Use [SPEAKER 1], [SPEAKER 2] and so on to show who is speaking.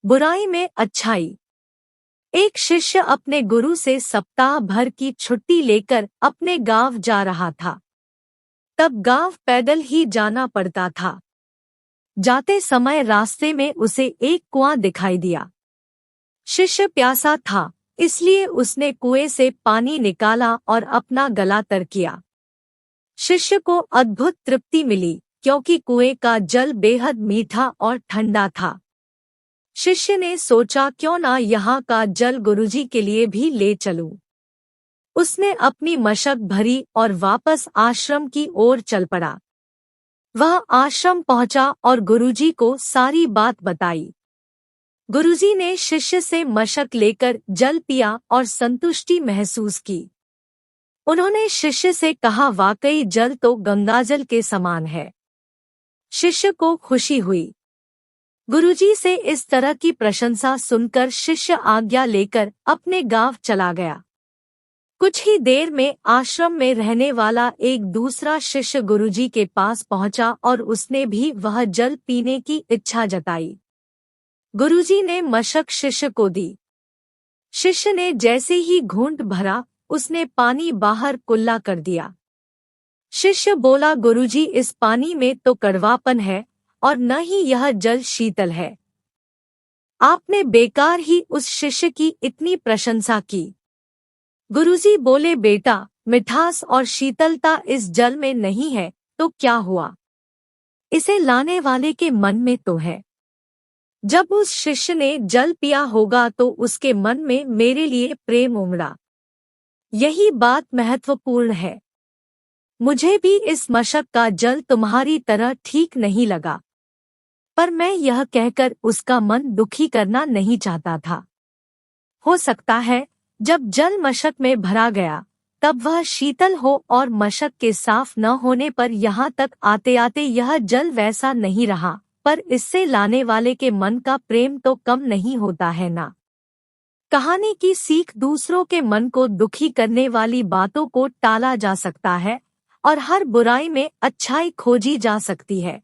[SPEAKER 1] बुराई में अच्छाई। एक शिष्य अपने गुरु से सप्ताह भर की छुट्टी लेकर अपने गांव जा रहा था। तब गांव पैदल ही जाना पड़ता था। जाते समय रास्ते में उसे एक कुआं दिखाई दिया। शिष्य प्यासा था, इसलिए उसने कुएं से पानी निकाला और अपना गला तर किया। शिष्य को अद्भुत तृप्ति मिली, क्योंकि कुएं का जल बेहद मीठा और ठंडा था। शिष्य ने सोचा, क्यों ना यहाँ का जल गुरुजी के लिए भी ले चलूं। उसने अपनी मशक भरी और वापस आश्रम की ओर चल पड़ा। वह आश्रम पहुंचा और गुरुजी को सारी बात बताई। गुरुजी ने शिष्य से मशक लेकर जल पिया और संतुष्टि महसूस की। उन्होंने शिष्य से कहा, वाकई जल तो गंगाजल के समान है। शिष्य को खुशी हुई। गुरुजी से इस तरह की प्रशंसा सुनकर शिष्य आज्ञा लेकर अपने गांव चला गया। कुछ ही देर में आश्रम में रहने वाला एक दूसरा शिष्य गुरुजी के पास पहुंचा और उसने भी वह जल पीने की इच्छा जताई। गुरुजी ने मशक शिष्य को दी। शिष्य ने जैसे ही घूंट भरा, उसने पानी बाहर कुल्ला कर दिया। शिष्य बोला, गुरुजी, इस पानी में तो कड़वापन है और न ही यह जल शीतल है। आपने बेकार ही उस शिष्य की इतनी प्रशंसा की। गुरुजी बोले, बेटा, मिठास और शीतलता इस जल में नहीं है तो क्या हुआ, इसे लाने वाले के मन में तो है। जब उस शिष्य ने जल पिया होगा तो उसके मन में मेरे लिए प्रेम उमड़ा। यही बात महत्वपूर्ण है। मुझे भी इस मशक का जल तुम्हारी तरह ठीक नहीं लगा, पर मैं यह कहकर उसका मन दुखी करना नहीं चाहता था। हो सकता है जब जल मशक में भरा गया तब वह शीतल हो और मशक के साफ न होने पर यहाँ तक आते आते यह जल वैसा नहीं रहा, पर इससे लाने वाले के मन का प्रेम तो कम नहीं होता है ना। कहानी की सीख, दूसरों के मन को दुखी करने वाली बातों को टाला जा सकता है और हर बुराई में अच्छाई खोजी जा सकती है।